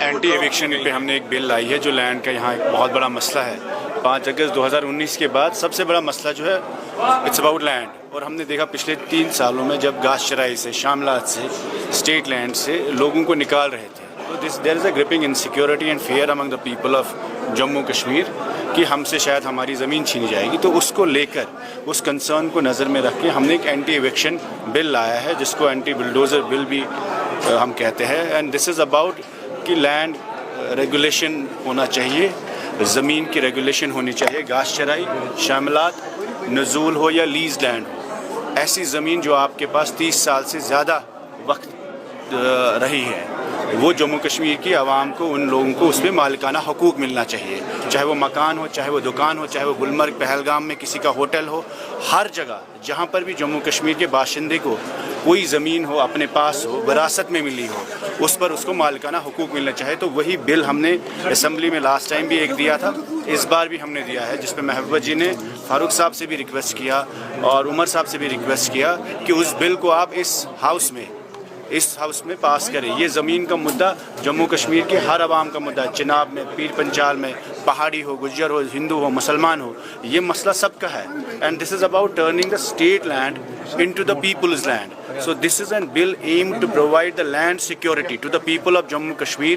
Anti eviction پہ ہم نے ایک بل لائی ہے جو لینڈ کا یہاں ایک بہت بڑا مسئلہ ہے. 5 اگست 2019 کے بعد سب سے بڑا مسئلہ جو ہے اٹس اباؤٹ لینڈ. اور ہم نے دیکھا پچھلے 3 سالوں میں جب گھاس چرائی سے، شاملات سے، اسٹیٹ لینڈ سے لوگوں کو نکال رہے تھے، تو there is a gripping insecurity and fear among the people of Jammu Kashmir کہ ہم سے شاید ہماری زمین چھینی جائے گی. تو اس کو لے کر، اس کنسرن کو نظر میں رکھ کے ہم نے ایک اینٹی ایوکشن بل لایا ہے جس کو اینٹی بلڈوزر بل بھی ہم کہتے ہیں. اینڈ دس از اباؤٹ کہ لینڈ ریگولیشن ہونا چاہیے، زمین کی ریگولیشن ہونی چاہیے. گھاس چرائی، شاملات، نزول ہو یا لیز لینڈ ہو، ایسی زمین جو آپ کے پاس 30 سال سے زیادہ وقت رہی ہے، وہ جموں کشمیر کی عوام کو، ان لوگوں کو اس میں مالکانہ حقوق ملنا چاہیے. چاہے وہ مکان ہو، چاہے وہ دکان ہو، چاہے وہ گلمرگ پہلگام میں کسی کا ہوٹل ہو، ہر جگہ جہاں پر بھی جموں کشمیر کے باشندے کو کوئی زمین ہو اپنے پاس ہو، وراثت میں ملی ہو، اس پر اس کو مالکانہ حقوق ملنا چاہے. تو وہی بل ہم نے اسمبلی میں لاسٹ ٹائم بھی ایک دیا تھا، اس بار بھی ہم نے دیا ہے، جس پہ محبوبہ جی نے فاروق صاحب سے بھی ریکویسٹ کیا اور عمر صاحب سے بھی ریکویسٹ کیا کہ اس بل کو آپ اس ہاؤس میں پاس کریں. یہ زمین کا مدعا جموں کشمیر کے ہر عوام کا مدعا ہے. چناب میں، پیر پنچال میں، پہاڑی ہو، گجر ہو، ہندو ہو، مسلمان ہو، یہ مسئلہ سب کا ہے. And this is about turning the state land into the people's land. So this is a bill aimed to provide the land security to the people of Jammu Kashmir.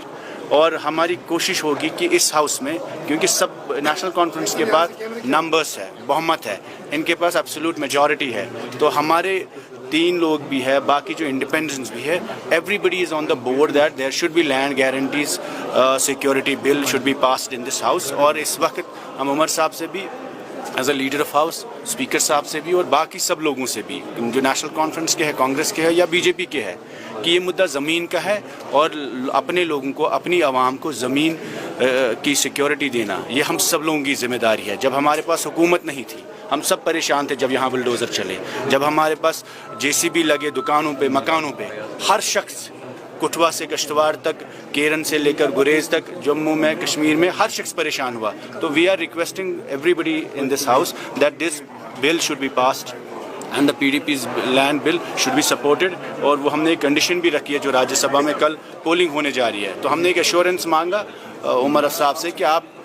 اور ہماری کوشش ہوگی کہ اس ہاؤس میں، کیونکہ سب نیشنل کانفرنس کے بعد numbers ہے، بہمت ہے، ان کے پاس ایبسولوٹ میجورٹی ہے، تو ہمارے 3 لوگ بھی ہے، باقی جو انڈیپینڈنس بھی ہے، everybody is on the board that there should be land guarantees security bill should be passed in this house. اور اس وقت ہم عمر صاحب سے بھی as a leader of house, speaker صاحب سے بھی اور باقی سب لوگوں سے بھی جو نیشنل کانفرنس کے ہے، کانگریس کے ہے یا بی جے پی کے ہے، کہ یہ مدعا زمین کا ہے اور اپنے لوگوں کو، اپنی عوام کو زمین کی سیکیورٹی دینا یہ ہم سب لوگوں کی ذمہ داری ہے. جب ہمارے پاس حکومت نہیں تھی، ہم سب پریشان تھے جب یہاں بلڈوزر چلے، جب ہمارے پاس JCB لگے دکانوں پہ، مکانوں پہ، ہر شخص کٹھوا سے کشتواڑ تک، کیرن سے لے کر گریز تک، جموں میں، کشمیر میں ہر شخص پریشان ہوا. تو we are requesting everybody in this house that this bill should be passed and the PDP's land bill should be supported. اور وہ ہم نے ایک کنڈیشن بھی رکھی ہے جو راجیہ سبھا میں کل پولنگ ہونے جا رہی ہے. تو ہم نے ایک ایشورنس مانگا عمر صاحب سے کہ آپ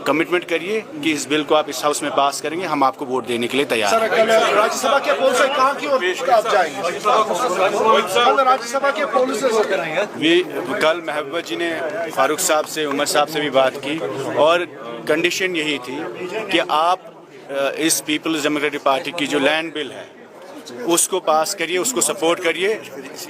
کمٹمنٹ کریے کہ اس بل کو آپ اس ہاؤس میں پاس کریں گے، ہم آپ کو ووٹ دینے کے لیے تیار ہیں. راجیہ سبھا کے پول سے کہاں کی اور آپ جائیں گے؟ راجیہ سبھا کے پول سے کل محبوبہ جی نے فاروق صاحب سے، عمر صاحب سے بھی بات کی اور کنڈیشن یہی تھی کہ آپ اس پیپلز ڈیموکریٹک پارٹی کی جو لینڈ بل ہے اس کو پاس کریے، اس کو سپورٹ کریے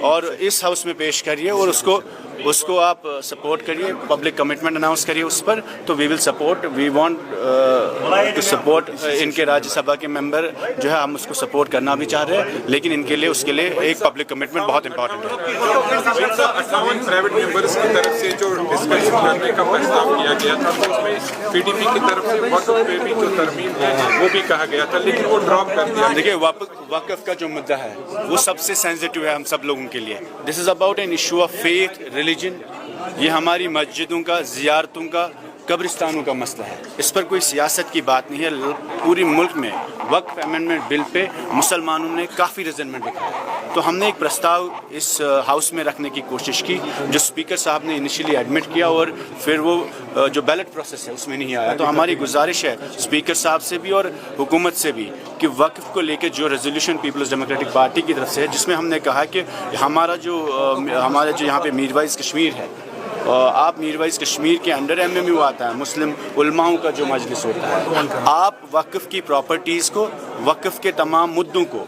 اور اس ہاؤس میں پیش کریے اور اس کو آپ سپورٹ کریے، پبلک کمٹمنٹ اناؤنس کریے اس پر. تو we will support, we want to support. ان کے راجیہ سبھا کے ممبر جو ہے ہم اس کو سپورٹ کرنا بھی چاہ رہے ہیں، لیکن ان کے لیے اس کے لیے ایک پبلک کمٹمنٹ بہت امپورٹنٹ ہے. 58 پرائیویٹ ممبرس کی طرف سے جو ڈسکشن کرنے کا پرستاؤ کیا گیا تھا، تو اس میں PDP کی طرف سے وقف پہ بھی جو ترمیم ہے وہ بھی کہا گیا تھا، لیکن وہ ڈراپ کر دیا. دیکھیے وقف کا جو مدعا ہے وہ سب سے سینسٹیو ہے ہم سب لوگوں کے لیے. This is about an issue of faith, religion. یہ ہماری مسجدوں کا، زیارتوں کا، قبرستانوں کا مسئلہ ہے. اس پر کوئی سیاست کی بات نہیں ہے. پوری ملک میں وقف امینڈمنٹ بل پہ مسلمانوں نے کافی ریزنمنٹ رکھا ہے. تو ہم نے ایک پرستاؤ اس ہاؤس میں رکھنے کی کوشش کی جو اسپیکر صاحب نے انیشلی ایڈمٹ کیا اور پھر وہ جو بیلٹ پروسیس ہے اس میں نہیں آیا. تو ہماری گزارش ہے اسپیکر صاحب سے بھی اور حکومت سے بھی کہ وقف کو لے کے جو ریزولوشن پیپلز ڈیموکریٹک پارٹی کی طرف سے ہے، جس میں ہم نے کہا کہ ہمارے جو یہاں پہ میروائز کشمیر ہے، آپ میروائز کشمیر کے انڈر MMU آتا ہے، مسلم علماؤں کا جو مجلس ہوتا ہے، آپ وقف کی پراپرٹیز کو، وقف کے تمام مدعوں کو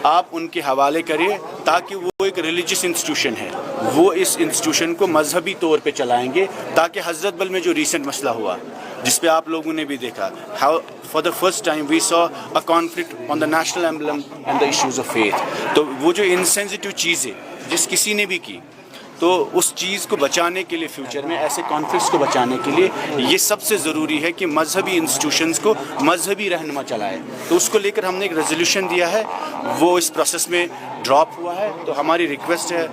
آپ ان کے حوالے کریے تاکہ وہ ایک ریلیجس انسٹیٹیوشن ہے، وہ اس انسٹیٹیوشن کو مذہبی طور پہ چلائیں گے تاکہ حضرت بل میں جو ریسنٹ مسئلہ ہوا جس پہ آپ لوگوں نے بھی دیکھا، for the first time we saw a conflict on the national emblem and the issues of faith. تو وہ جو انسینسٹیو چیزیں جس کسی نے بھی کی، تو اس چیز کو بچانے کے لیے فیوچر میں ایسے کانفلکٹس کو بچانے کے لیے یہ سب سے ضروری ہے کہ مذہبی انسٹیٹیوشنز کو مذہبی رہنما چلائے. تو اس کو لے کر ہم نے ایک ریزولوشن دیا ہے، وہ اس پروسیس میں ڈراپ ہوا ہے. تو ہماری ریکویسٹ ہے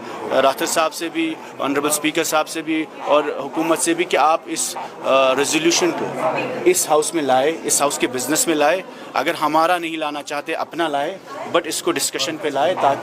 راتھر صاحب سے بھی، آنریبل اسپیکر صاحب سے بھی اور حکومت سے بھی کہ آپ اس ریزولوشن کو اس ہاؤس میں لائے، اس ہاؤس کے بزنس میں لائے. اگر ہمارا نہیں لانا چاہتے اپنا لائے، بٹ اس کو ڈسکشن پہ لائے تاکہ